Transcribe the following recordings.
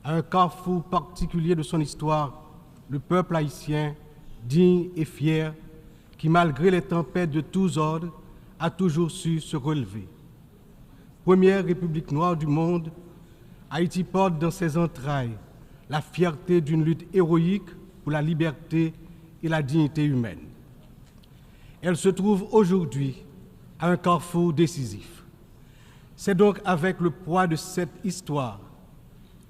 à un carrefour particulier de son histoire, le peuple haïtien, digne et fier, qui, malgré les tempêtes de tous ordres, a toujours su se relever. Première république noire du monde, Haïti porte dans ses entrailles la fierté d'une lutte héroïque pour la liberté et la dignité humaine. Elle se trouve aujourd'hui à un carrefour décisif. C'est donc avec le poids de cette histoire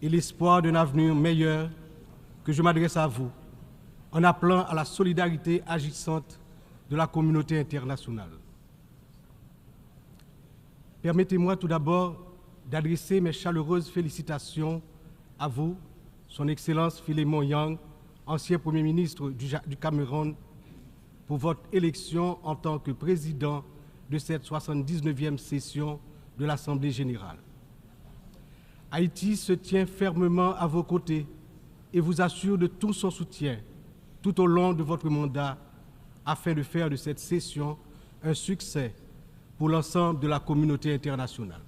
et l'espoir d'un avenir meilleur que je m'adresse à vous en appelant à la solidarité agissante de la communauté internationale. Permettez-moi tout d'abord d'adresser mes chaleureuses félicitations à vous, Son Excellence Philémon Yang, ancien Premier ministre du Cameroun, pour votre élection en tant que président de cette 79e session de l'Assemblée générale. Haïti se tient fermement à vos côtés et vous assure de tout son soutien tout au long de votre mandat afin de faire de cette session un succès pour l'ensemble de la communauté internationale.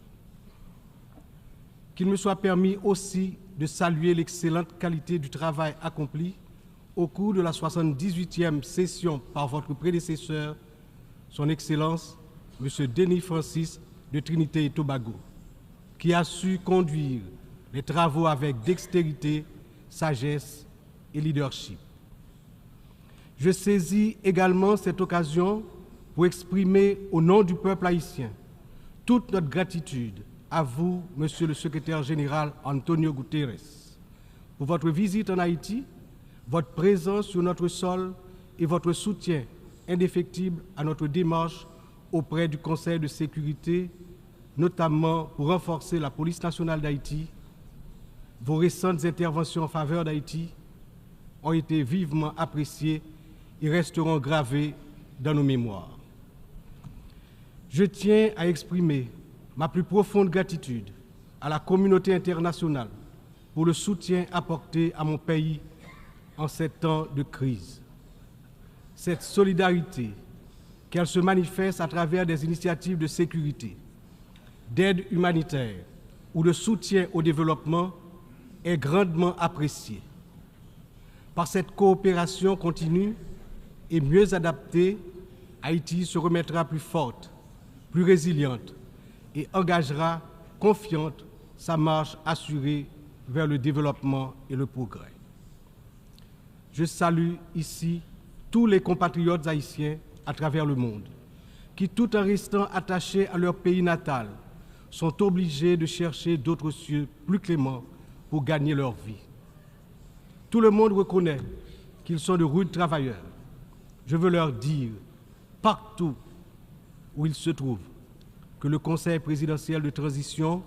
Qu'il me soit permis aussi de saluer l'excellente qualité du travail accompli au cours de la 78e session par votre prédécesseur, Son Excellence, M. Denis Francis de Trinité et Tobago, qui a su conduire les travaux avec dextérité, sagesse et leadership. Je saisis également cette occasion pour exprimer au nom du peuple haïtien toute notre gratitude à vous, Monsieur le Secrétaire général Antonio Guterres, pour votre visite en Haïti, votre présence sur notre sol et votre soutien indéfectible à notre démarche auprès du Conseil de sécurité, notamment pour renforcer la police nationale d'Haïti. Vos récentes interventions en faveur d'Haïti ont été vivement appréciées et resteront gravées dans nos mémoires. Je tiens à exprimer ma plus profonde gratitude à la communauté internationale pour le soutien apporté à mon pays en ces temps de crise. Cette solidarité, qu'elle se manifeste à travers des initiatives de sécurité, d'aide humanitaire ou de soutien au développement, est grandement appréciée. Par cette coopération continue et mieux adaptée, Haïti se remettra plus forte, plus résiliente et engagera confiante sa marche assurée vers le développement et le progrès. Je salue ici tous les compatriotes haïtiens à travers le monde qui, tout en restant attachés à leur pays natal, sont obligés de chercher d'autres cieux plus cléments pour gagner leur vie. Tout le monde reconnaît qu'ils sont de rudes travailleurs. Je veux leur dire, partout où ils se trouvent, que le Conseil présidentiel de transition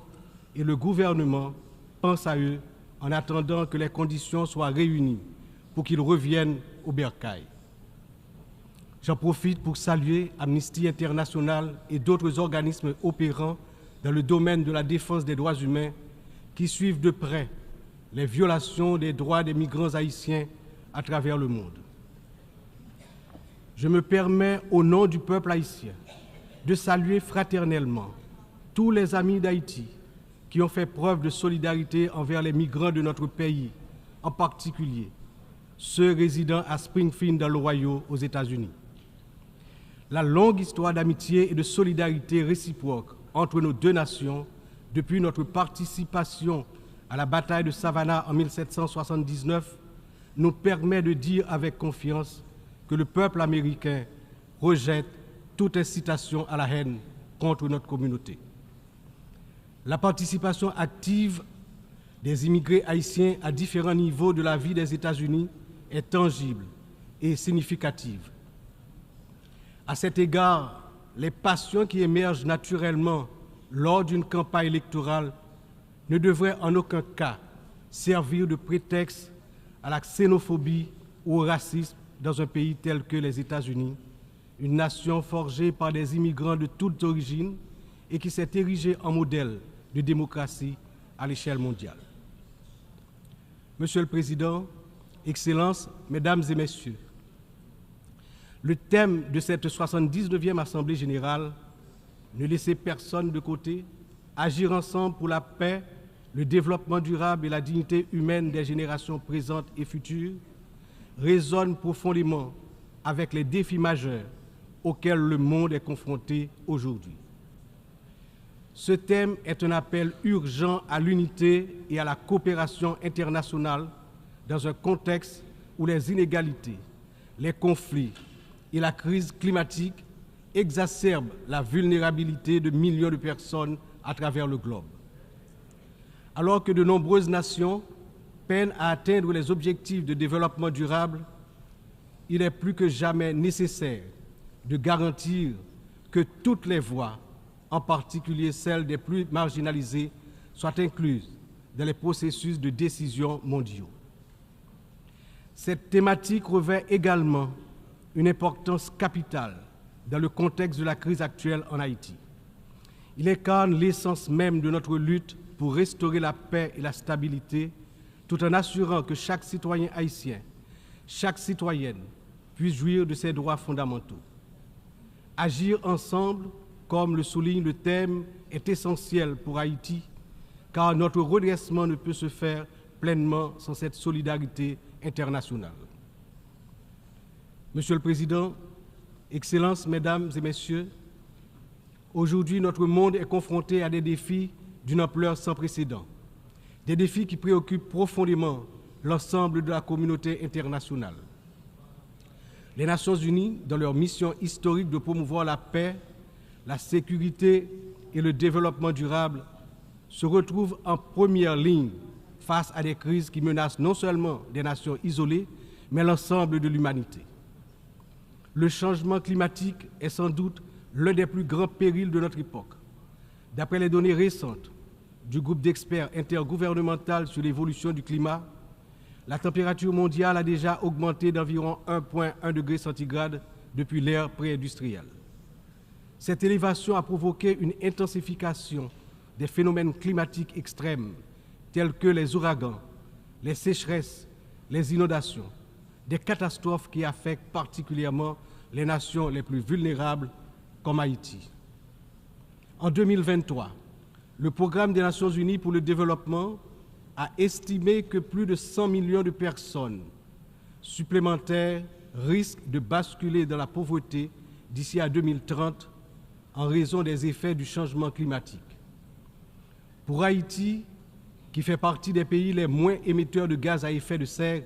et le gouvernement pensent à eux en attendant que les conditions soient réunies pour qu'ils reviennent au bercail. J'en profite pour saluer Amnesty International et d'autres organismes opérant dans le domaine de la défense des droits humains qui suivent de près les violations des droits des migrants haïtiens à travers le monde. Je me permets, au nom du peuple haïtien, de saluer fraternellement tous les amis d'Haïti qui ont fait preuve de solidarité envers les migrants de notre pays, en particulier ceux résidant à Springfield dans l'Ohio aux États-Unis. La longue histoire d'amitié et de solidarité réciproque entre nos deux nations, depuis notre participation à la bataille de Savannah en 1779, nous permet de dire avec confiance que le peuple américain rejette toute incitation à la haine contre notre communauté. La participation active des immigrés haïtiens à différents niveaux de la vie des États-Unis est tangible et significative. À cet égard, les passions qui émergent naturellement lors d'une campagne électorale ne devraient en aucun cas servir de prétexte à la xénophobie ou au racisme dans un pays tel que les États-Unis, une nation forgée par des immigrants de toutes origines et qui s'est érigée en modèle de démocratie à l'échelle mondiale. Monsieur le Président, Excellences, Mesdames et Messieurs, le thème de cette 79e Assemblée générale, ne laisser personne de côté, agir ensemble pour la paix, le développement durable et la dignité humaine des générations présentes et futures résonnent profondément avec les défis majeurs auxquels le monde est confronté aujourd'hui. Ce thème est un appel urgent à l'unité et à la coopération internationale dans un contexte où les inégalités, les conflits et la crise climatique exacerbent la vulnérabilité de millions de personnes à travers le globe. Alors que de nombreuses nations peinent à atteindre les objectifs de développement durable, il est plus que jamais nécessaire de garantir que toutes les voix, en particulier celles des plus marginalisées, soient incluses dans les processus de décision mondiaux. Cette thématique revêt également une importance capitale dans le contexte de la crise actuelle en Haïti. Il incarne l'essence même de notre lutte pour restaurer la paix et la stabilité, tout en assurant que chaque citoyen haïtien, chaque citoyenne puisse jouir de ses droits fondamentaux. Agir ensemble, comme le souligne le thème, est essentiel pour Haïti, car notre redressement ne peut se faire pleinement sans cette solidarité internationale. Monsieur le Président, Excellences, Mesdames et Messieurs, aujourd'hui notre monde est confronté à des défis d'une ampleur sans précédent, des défis qui préoccupent profondément l'ensemble de la communauté internationale. Les Nations Unies, dans leur mission historique de promouvoir la paix, la sécurité et le développement durable, se retrouvent en première ligne face à des crises qui menacent non seulement des nations isolées, mais l'ensemble de l'humanité. Le changement climatique est sans doute l'un des plus grands périls de notre époque. D'après les données récentes du groupe d'experts intergouvernemental sur l'évolution du climat, la température mondiale a déjà augmenté d'environ 1,1 degré centigrade depuis l'ère pré-industrielle. Cette élévation a provoqué une intensification des phénomènes climatiques extrêmes tels que les ouragans, les sécheresses, les inondations, des catastrophes qui affectent particulièrement les nations les plus vulnérables comme Haïti. En 2023, le Programme des Nations Unies pour le développement a estimé que plus de 100 millions de personnes supplémentaires risquent de basculer dans la pauvreté d'ici à 2030 en raison des effets du changement climatique. Pour Haïti, qui fait partie des pays les moins émetteurs de gaz à effet de serre,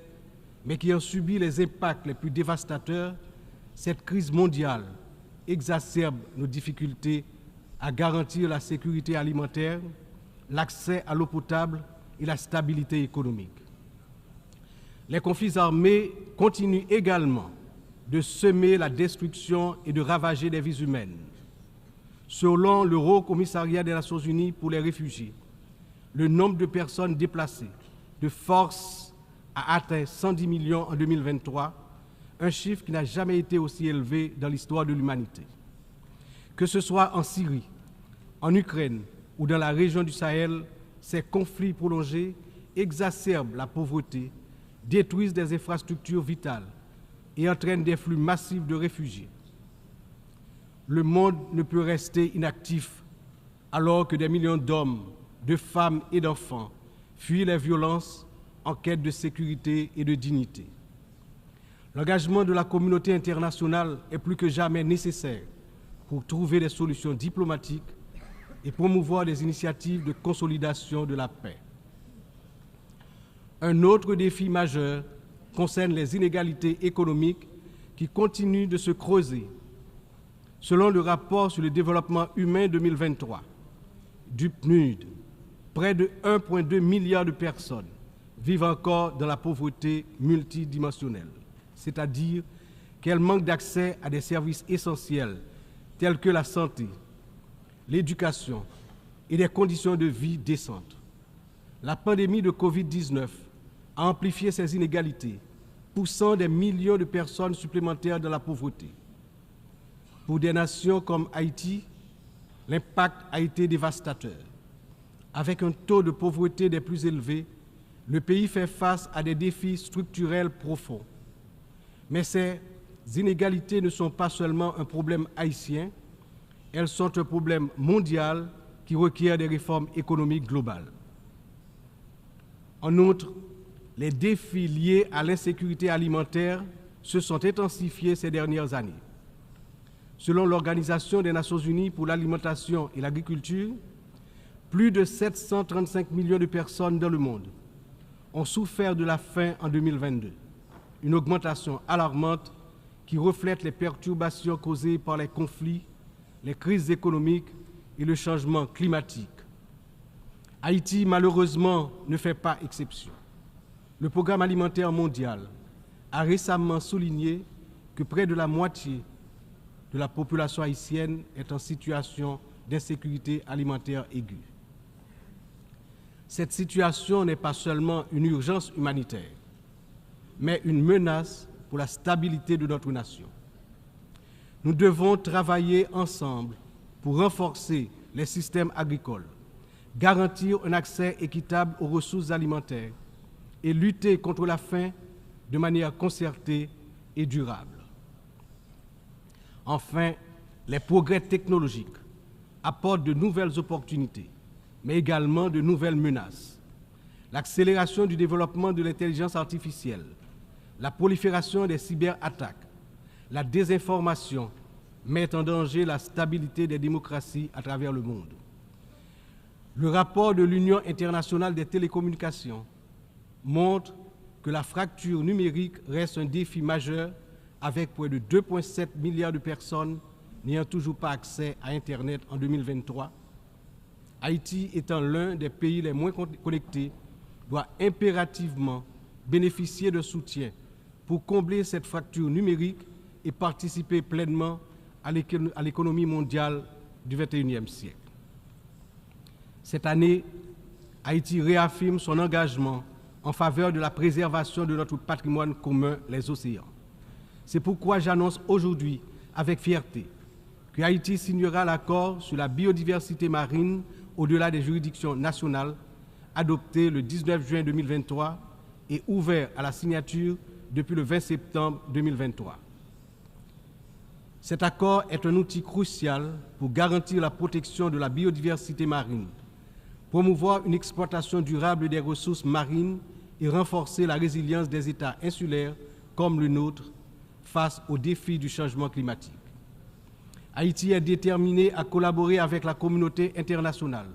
mais qui en subit les impacts les plus dévastateurs, cette crise mondiale exacerbe nos difficultés à garantir la sécurité alimentaire, l'accès à l'eau potable et la stabilité économique. Les conflits armés continuent également de semer la destruction et de ravager des vies humaines. Selon le Haut Commissariat des Nations Unies pour les réfugiés, le nombre de personnes déplacées de force a atteint 110 millions en 2023, un chiffre qui n'a jamais été aussi élevé dans l'histoire de l'humanité. Que ce soit en Syrie, en Ukraine ou dans la région du Sahel, ces conflits prolongés exacerbent la pauvreté, détruisent des infrastructures vitales et entraînent des flux massifs de réfugiés. Le monde ne peut rester inactif alors que des millions d'hommes, de femmes et d'enfants fuient les violences en quête de sécurité et de dignité. L'engagement de la communauté internationale est plus que jamais nécessaire pour trouver des solutions diplomatiques et promouvoir des initiatives de consolidation de la paix. Un autre défi majeur concerne les inégalités économiques qui continuent de se creuser. Selon le rapport sur le développement humain 2023 du PNUD, près de 1,2 milliard de personnes vivent encore dans la pauvreté multidimensionnelle, c'est-à-dire qu'elles manquent d'accès à des services essentiels tels que la santé, l'éducation et des conditions de vie décentes. La pandémie de Covid-19 a amplifié ces inégalités, poussant des millions de personnes supplémentaires dans la pauvreté. Pour des nations comme Haïti, l'impact a été dévastateur. Avec un taux de pauvreté des plus élevés, le pays fait face à des défis structurels profonds. Mais ces inégalités ne sont pas seulement un problème haïtien, elles sont un problème mondial qui requiert des réformes économiques globales. En outre, les défis liés à l'insécurité alimentaire se sont intensifiés ces dernières années. Selon l'Organisation des Nations Unies pour l'alimentation et l'agriculture, plus de 735 millions de personnes dans le monde ont souffert de la faim en 2022, une augmentation alarmante qui reflète les perturbations causées par les conflits, les crises économiques et le changement climatique. Haïti, malheureusement, ne fait pas exception. Le Programme alimentaire mondial a récemment souligné que près de la moitié de la population haïtienne est en situation d'insécurité alimentaire aiguë. Cette situation n'est pas seulement une urgence humanitaire, mais une menace pour la stabilité de notre nation. Nous devons travailler ensemble pour renforcer les systèmes agricoles, garantir un accès équitable aux ressources alimentaires et lutter contre la faim de manière concertée et durable. Enfin, les progrès technologiques apportent de nouvelles opportunités, mais également de nouvelles menaces. L'accélération du développement de l'intelligence artificielle, la prolifération des cyberattaques, la désinformation mettent en danger la stabilité des démocraties à travers le monde. Le rapport de l'Union internationale des télécommunications montre que la fracture numérique reste un défi majeur avec près de 2,7 milliards de personnes n'ayant toujours pas accès à Internet en 2023. Haïti étant l'un des pays les moins connectés, doit impérativement bénéficier de soutien pour combler cette fracture numérique et participer pleinement à l'économie mondiale du XXIe siècle. Cette année, Haïti réaffirme son engagement en faveur de la préservation de notre patrimoine commun, les océans. C'est pourquoi j'annonce aujourd'hui avec fierté que Haïti signera l'accord sur la biodiversité marine au-delà des juridictions nationales, adopté le 19 juin 2023 et ouvert à la signature depuis le 20 septembre 2023. Cet accord est un outil crucial pour garantir la protection de la biodiversité marine, promouvoir une exploitation durable des ressources marines et renforcer la résilience des États insulaires comme le nôtre face aux défis du changement climatique. Haïti est déterminé à collaborer avec la communauté internationale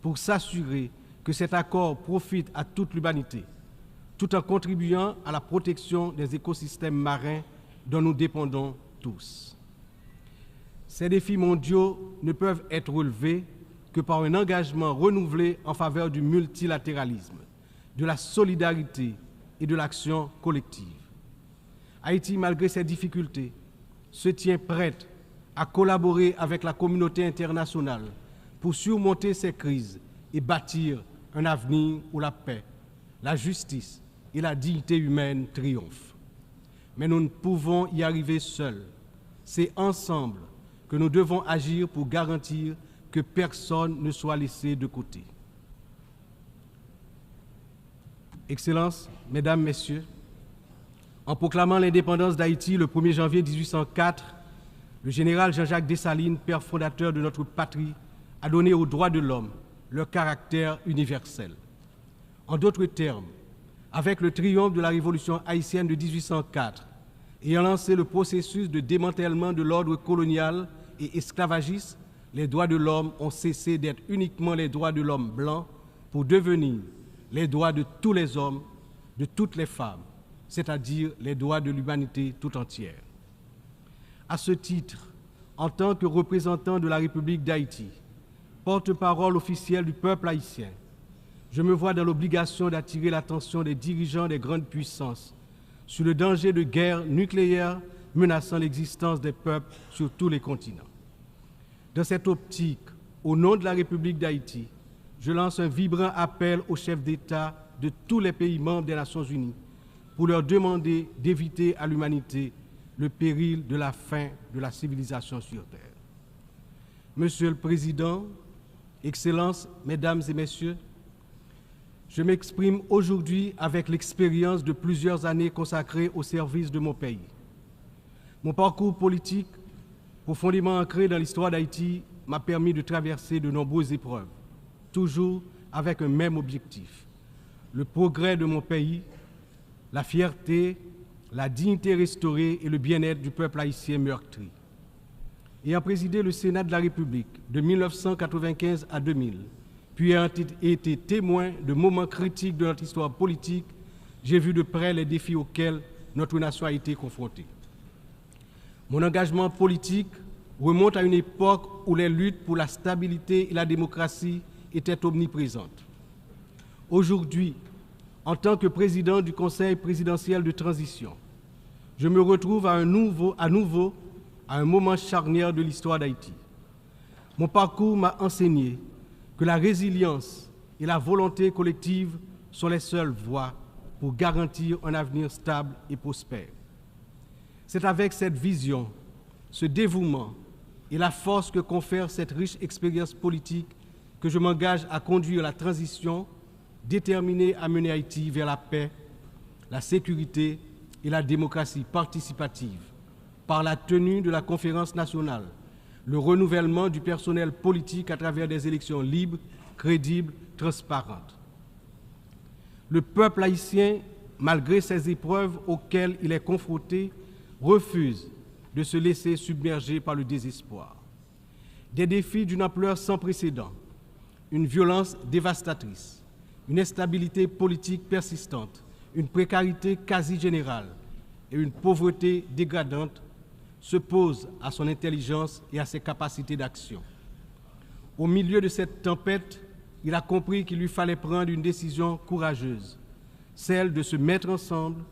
pour s'assurer que cet accord profite à toute l'humanité, tout en contribuant à la protection des écosystèmes marins dont nous dépendons tous. Ces défis mondiaux ne peuvent être relevés que par un engagement renouvelé en faveur du multilatéralisme, de la solidarité et de l'action collective. Haïti, malgré ses difficultés, se tient prête à collaborer avec la communauté internationale pour surmonter ces crises et bâtir un avenir où la paix, la justice et la dignité humaine triomphent. Mais nous ne pouvons y arriver seuls. C'est ensemble que nous devons agir pour garantir que personne ne soit laissé de côté. Excellences, Mesdames, Messieurs, en proclamant l'indépendance d'Haïti le 1er janvier 1804, le général Jean-Jacques Dessalines, père fondateur de notre patrie, a donné aux droits de l'homme leur caractère universel. En d'autres termes, avec le triomphe de la révolution haïtienne de 1804, ayant lancé le processus de démantèlement de l'ordre colonial et esclavagiste, les droits de l'homme ont cessé d'être uniquement les droits de l'homme blanc pour devenir les droits de tous les hommes, de toutes les femmes, c'est-à-dire les droits de l'humanité tout entière. À ce titre, en tant que représentant de la République d'Haïti, porte-parole officielle du peuple haïtien, je me vois dans l'obligation d'attirer l'attention des dirigeants des grandes puissances sur le danger de guerre nucléaire menaçant l'existence des peuples sur tous les continents. Dans cette optique, au nom de la République d'Haïti, je lance un vibrant appel aux chefs d'État de tous les pays membres des Nations Unies pour leur demander d'éviter à l'humanité le péril de la fin de la civilisation sur Terre. Monsieur le Président, Excellences, Mesdames et Messieurs, je m'exprime aujourd'hui avec l'expérience de plusieurs années consacrées au service de mon pays. Mon parcours politique, profondément ancré dans l'histoire d'Haïti, m'a permis de traverser de nombreuses épreuves, toujours avec un même objectif, le progrès de mon pays, la fierté, la dignité restaurée et le bien-être du peuple haïtien meurtri. Ayant présidé le Sénat de la République de 1995 à 2000, puis ayant été témoin de moments critiques de notre histoire politique, j'ai vu de près les défis auxquels notre nation a été confrontée. Mon engagement politique remonte à une époque où les luttes pour la stabilité et la démocratie étaient omniprésentes. Aujourd'hui, en tant que président du Conseil présidentiel de transition, je me retrouve à nouveau à un moment charnière de l'histoire d'Haïti. Mon parcours m'a enseigné que la résilience et la volonté collective sont les seules voies pour garantir un avenir stable et prospère. C'est avec cette vision, ce dévouement et la force que confère cette riche expérience politique que je m'engage à conduire la transition déterminée à mener Haïti vers la paix, la sécurité et la démocratie participative par la tenue de la conférence nationale, le renouvellement du personnel politique à travers des élections libres, crédibles, transparentes. Le peuple haïtien, malgré ces épreuves auxquelles il est confronté, refuse de se laisser submerger par le désespoir. Des défis d'une ampleur sans précédent, une violence dévastatrice, une instabilité politique persistante, une précarité quasi générale et une pauvreté dégradante se posent à son intelligence et à ses capacités d'action. Au milieu de cette tempête, il a compris qu'il lui fallait prendre une décision courageuse, celle de se mettre ensemble,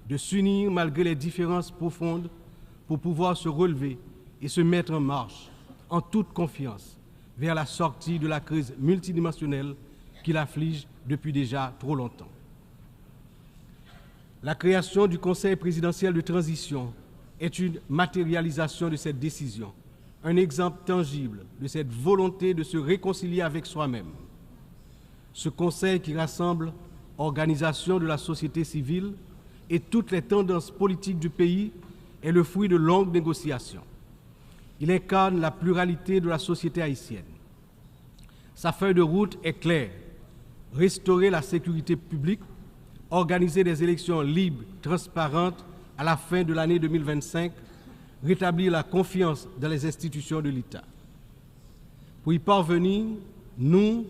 de s'unir malgré les différences profondes pour pouvoir se relever et se mettre en marche, en toute confiance, vers la sortie de la crise multidimensionnelle qui l'afflige depuis déjà trop longtemps. La création du Conseil présidentiel de transition est une matérialisation de cette décision, un exemple tangible de cette volonté de se réconcilier avec soi-même. Ce Conseil qui rassemble organisations de la société civile et toutes les tendances politiques du pays est le fruit de longues négociations. Il incarne la pluralité de la société haïtienne. Sa feuille de route est claire: restaurer la sécurité publique, organiser des élections libres, transparentes à la fin de l'année 2025, rétablir la confiance dans les institutions de l'État. Pour y parvenir, nous,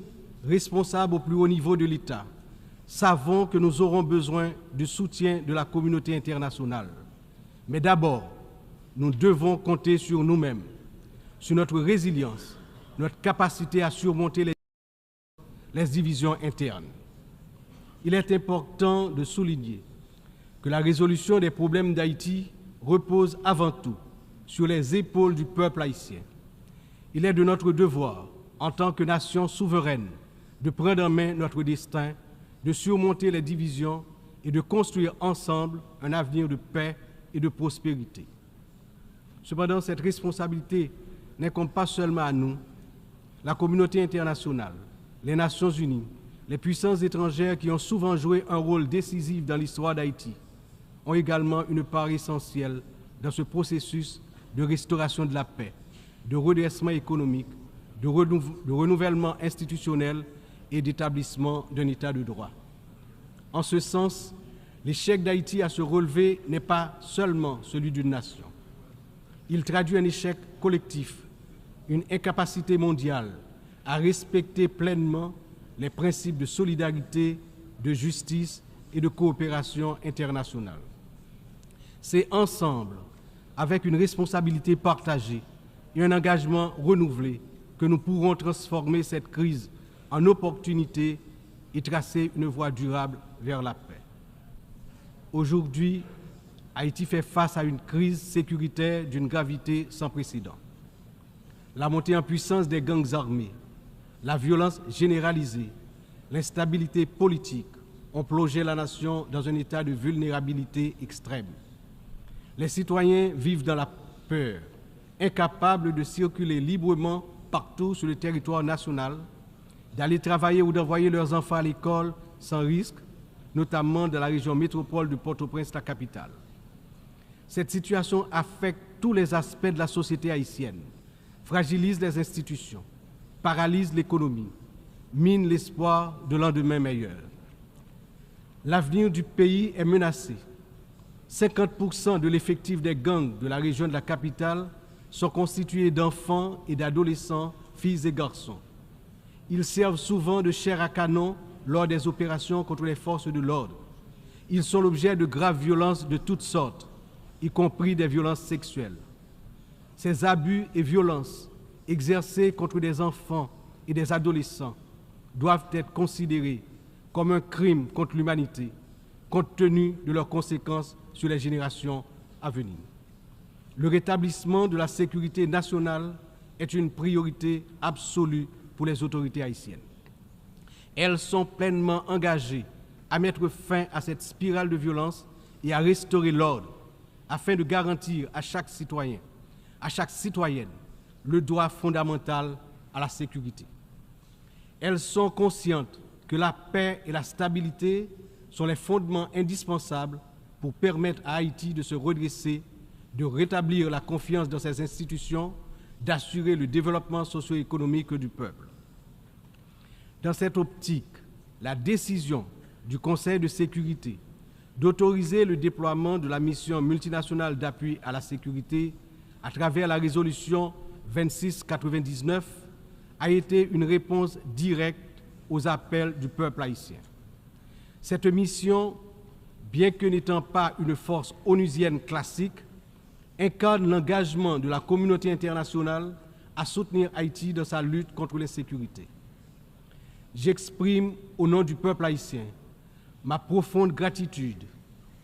responsables au plus haut niveau de l'État, savons que nous aurons besoin du soutien de la communauté internationale. Mais d'abord, nous devons compter sur nous-mêmes, sur notre résilience, notre capacité à surmonter les divisions internes. Il est important de souligner que la résolution des problèmes d'Haïti repose avant tout sur les épaules du peuple haïtien. Il est de notre devoir, en tant que nation souveraine, de prendre en main notre destin, de surmonter les divisions et de construire ensemble un avenir de paix et de prospérité. Cependant, cette responsabilité n'incombe pas seulement à nous. La communauté internationale, les Nations unies, les puissances étrangères qui ont souvent joué un rôle décisif dans l'histoire d'Haïti ont également une part essentielle dans ce processus de restauration de la paix, de redressement économique, de renouvellement institutionnel et d'établissement d'un État de droit. En ce sens, l'échec d'Haïti à se relever n'est pas seulement celui d'une nation. Il traduit un échec collectif, une incapacité mondiale à respecter pleinement les principes de solidarité, de justice et de coopération internationale. C'est ensemble, avec une responsabilité partagée et un engagement renouvelé, que nous pourrons transformer cette crise en opportunité et tracer une voie durable vers la paix. Aujourd'hui, Haïti fait face à une crise sécuritaire d'une gravité sans précédent. La montée en puissance des gangs armés, la violence généralisée, l'instabilité politique ont plongé la nation dans un état de vulnérabilité extrême. Les citoyens vivent dans la peur, incapables de circuler librement partout sur le territoire national, d'aller travailler ou d'envoyer leurs enfants à l'école sans risque, notamment dans la région métropole de Port-au-Prince, la capitale. Cette situation affecte tous les aspects de la société haïtienne, fragilise les institutions, paralyse l'économie, mine l'espoir de lendemain meilleur. L'avenir du pays est menacé. 50% de l'effectif des gangs de la région de la capitale sont constitués d'enfants et d'adolescents, filles et garçons. Ils servent souvent de chair à canon lors des opérations contre les forces de l'ordre. Ils sont l'objet de graves violences de toutes sortes, y compris des violences sexuelles. Ces abus et violences exercés contre des enfants et des adolescents doivent être considérés comme un crime contre l'humanité, compte tenu de leurs conséquences sur les générations à venir. Le rétablissement de la sécurité nationale est une priorité absolue pour les autorités haïtiennes. Elles sont pleinement engagées à mettre fin à cette spirale de violence et à restaurer l'ordre afin de garantir à chaque citoyen, à chaque citoyenne, le droit fondamental à la sécurité. Elles sont conscientes que la paix et la stabilité sont les fondements indispensables pour permettre à Haïti de se redresser, de rétablir la confiance dans ses institutions, d'assurer le développement socio-économique du peuple. Dans cette optique, la décision du Conseil de sécurité d'autoriser le déploiement de la mission multinationale d'appui à la sécurité à travers la résolution 2699 a été une réponse directe aux appels du peuple haïtien. Cette mission, bien que n'étant pas une force onusienne classique, incarne l'engagement de la communauté internationale à soutenir Haïti dans sa lutte contre l'insécurité. J'exprime au nom du peuple haïtien ma profonde gratitude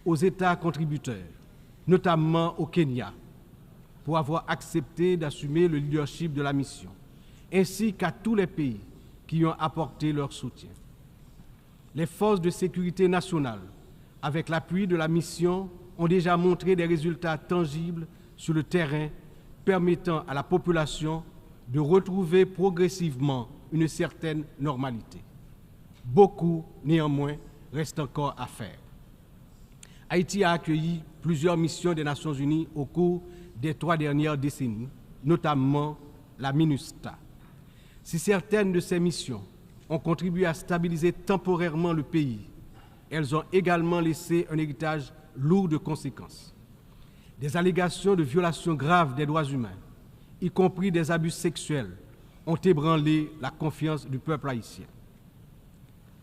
aux États contributeurs, notamment au Kenya, pour avoir accepté d'assumer le leadership de la mission, ainsi qu'à tous les pays qui ont apporté leur soutien. Les forces de sécurité nationale, avec l'appui de la mission, ont déjà montré des résultats tangibles sur le terrain permettant à la population de retrouver progressivement une certaine normalité. Beaucoup, néanmoins, reste encore à faire. Haïti a accueilli plusieurs missions des Nations Unies au cours des 3 dernières décennies, notamment la MINUSTA. Si certaines de ces missions ont contribué à stabiliser temporairement le pays, elles ont également laissé un héritage lourd de conséquences. Des allégations de violations graves des droits humains, y compris des abus sexuels, ont ébranlé la confiance du peuple haïtien.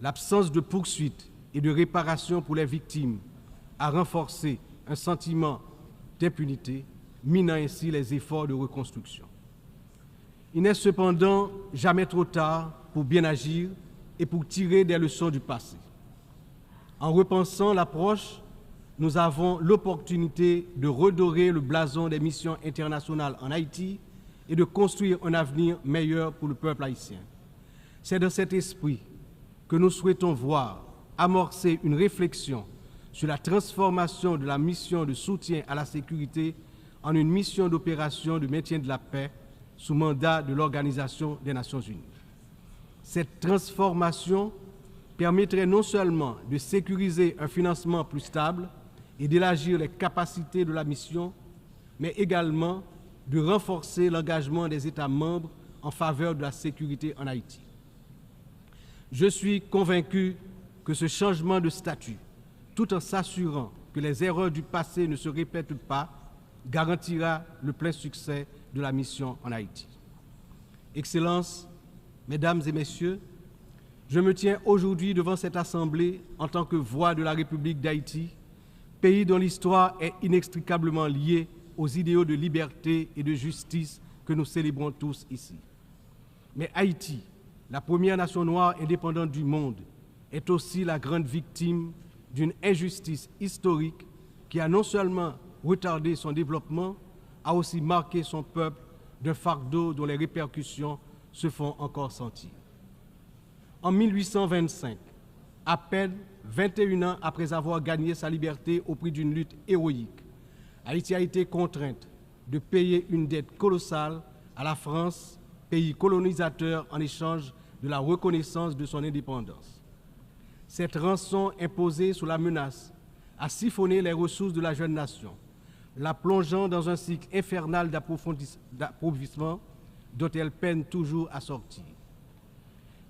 L'absence de poursuite et de réparation pour les victimes a renforcé un sentiment d'impunité, minant ainsi les efforts de reconstruction. Il n'est cependant jamais trop tard pour bien agir et pour tirer des leçons du passé. En repensant l'approche, nous avons l'opportunité de redorer le blason des missions internationales en Haïti et de construire un avenir meilleur pour le peuple haïtien. C'est dans cet esprit que nous souhaitons voir amorcer une réflexion sur la transformation de la mission de soutien à la sécurité en une mission d'opération de maintien de la paix sous mandat de l'Organisation des Nations Unies. Cette transformation permettrait non seulement de sécuriser un financement plus stable et d'élargir les capacités de la mission, mais également de renforcer l'engagement des États membres en faveur de la sécurité en Haïti. Je suis convaincu que ce changement de statut, tout en s'assurant que les erreurs du passé ne se répètent pas, garantira le plein succès de la mission en Haïti. Excellences, Mesdames et Messieurs, je me tiens aujourd'hui devant cette Assemblée en tant que voix de la République d'Haïti, pays dont l'histoire est inextricablement liée aux idéaux de liberté et de justice que nous célébrons tous ici. Mais Haïti, la première nation noire indépendante du monde, est aussi la grande victime d'une injustice historique qui a non seulement retardé son développement, a aussi marqué son peuple d'un fardeau dont les répercussions se font encore sentir. En 1825, à peine 21 ans après avoir gagné sa liberté au prix d'une lutte héroïque, Haïti a été contrainte de payer une dette colossale à la France, pays colonisateur, en échange de la reconnaissance de son indépendance. Cette rançon imposée sous la menace a siphonné les ressources de la jeune nation, la plongeant dans un cycle infernal d'appauvrissement dont elle peine toujours à sortir.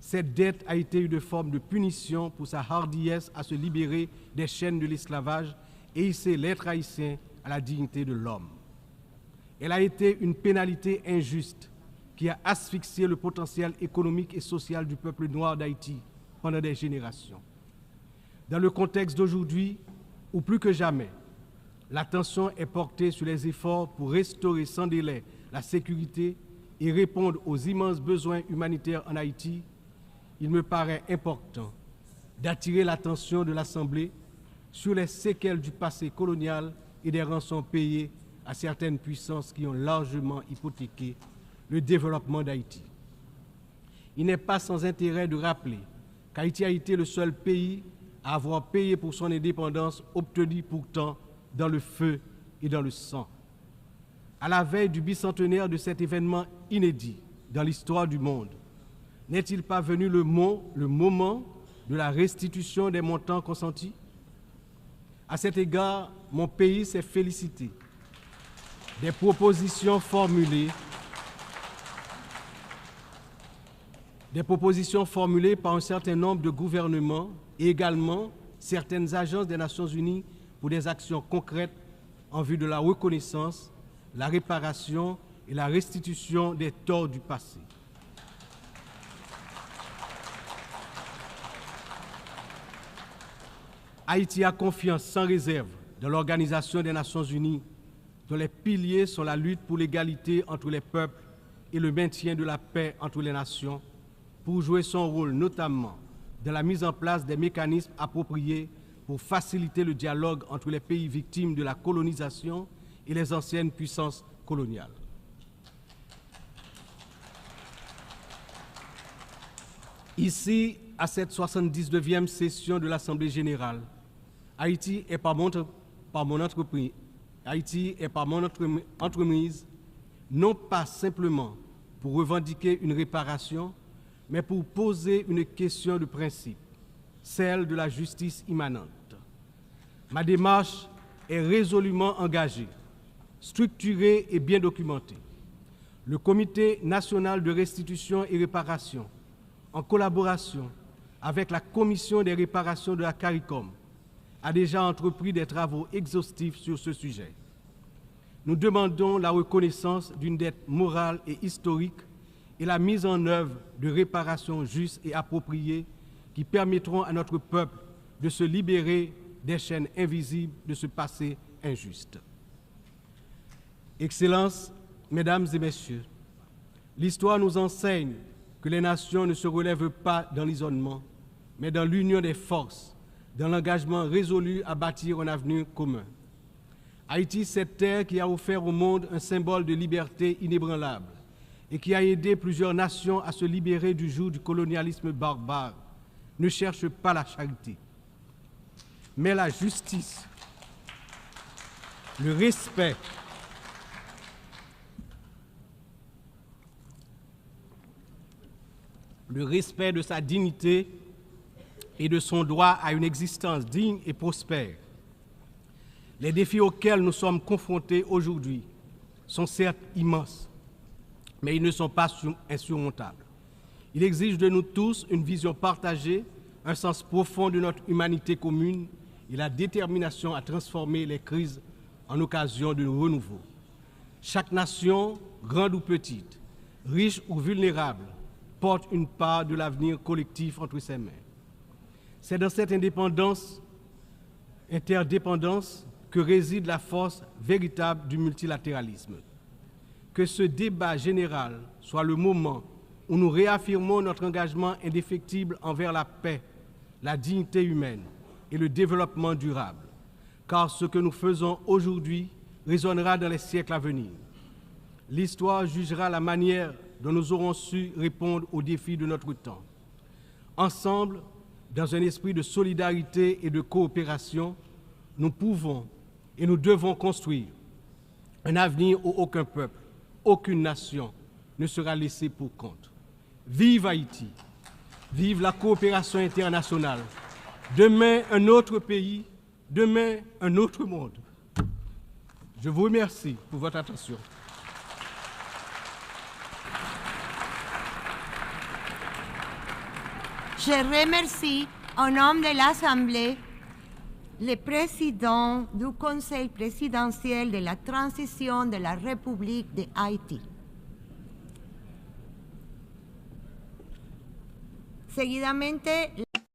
Cette dette a été une forme de punition pour sa hardiesse à se libérer des chaînes de l'esclavage et hisser l'être haïtien à la dignité de l'homme. Elle a été une pénalité injuste qui a asphyxié le potentiel économique et social du peuple noir d'Haïti pendant des générations. Dans le contexte d'aujourd'hui, où plus que jamais, l'attention est portée sur les efforts pour restaurer sans délai la sécurité et répondre aux immenses besoins humanitaires en Haïti, il me paraît important d'attirer l'attention de l'Assemblée sur les séquelles du passé colonial et des rançons payées à certaines puissances qui ont largement hypothéqué le développement d'Haïti. Il n'est pas sans intérêt de rappeler qu'Haïti a été le seul pays à avoir payé pour son indépendance, obtenue pourtant dans le feu et dans le sang. À la veille du bicentenaire de cet événement inédit dans l'histoire du monde, n'est-il pas venu le moment de la restitution des montants consentis? À cet égard, mon pays s'est félicité des propositions formulées par un certain nombre de gouvernements et également certaines agences des Nations Unies pour des actions concrètes en vue de la reconnaissance, la réparation et la restitution des torts du passé. Haïti a confiance sans réserve dans l'Organisation des Nations Unies, dont les piliers sont la lutte pour l'égalité entre les peuples et le maintien de la paix entre les nations, pour jouer son rôle notamment dans la mise en place des mécanismes appropriés pour faciliter le dialogue entre les pays victimes de la colonisation et les anciennes puissances coloniales. Ici, à cette 79e session de l'Assemblée générale, Haïti est par mon entreprise, non pas simplement pour revendiquer une réparation, mais pour poser une question de principe, celle de la justice immanente. Ma démarche est résolument engagée, structurée et bien documentée. Le Comité national de restitution et réparation, en collaboration avec la Commission des réparations de la CARICOM, a déjà entrepris des travaux exhaustifs sur ce sujet. Nous demandons la reconnaissance d'une dette morale et historique et la mise en œuvre de réparations justes et appropriées qui permettront à notre peuple de se libérer des chaînes invisibles de ce passé injuste. Excellences, Mesdames et Messieurs, l'histoire nous enseigne que les nations ne se relèvent pas dans l'isolement, mais dans l'union des forces, dans l'engagement résolu à bâtir un avenir commun. Haïti, cette terre qui a offert au monde un symbole de liberté inébranlable et qui a aidé plusieurs nations à se libérer du joug du colonialisme barbare, ne cherche pas la charité, mais la justice, le respect, de sa dignité et de son droit à une existence digne et prospère. Les défis auxquels nous sommes confrontés aujourd'hui sont certes immenses, mais ils ne sont pas insurmontables. Il exige de nous tous une vision partagée, un sens profond de notre humanité commune et la détermination à transformer les crises en occasion de renouveau. Chaque nation, grande ou petite, riche ou vulnérable, porte une part de l'avenir collectif entre ses mains. C'est dans cette interdépendance que réside la force véritable du multilatéralisme. Que ce débat général soit le moment où nous réaffirmons notre engagement indéfectible envers la paix, la dignité humaine et le développement durable, car ce que nous faisons aujourd'hui résonnera dans les siècles à venir. L'histoire jugera la manière dont nous aurons su répondre aux défis de notre temps. Ensemble, dans un esprit de solidarité et de coopération, nous pouvons et nous devons construire un avenir où aucun peuple, aucune nation ne sera laissé pour compte. Vive Haïti, vive la coopération internationale. Demain, un autre pays, demain, un autre monde. Je vous remercie pour votre attention. Je remercie, au nom de l'Assemblée, le président du Conseil présidentiel de la transition de la République de Haïti. Seguidamente,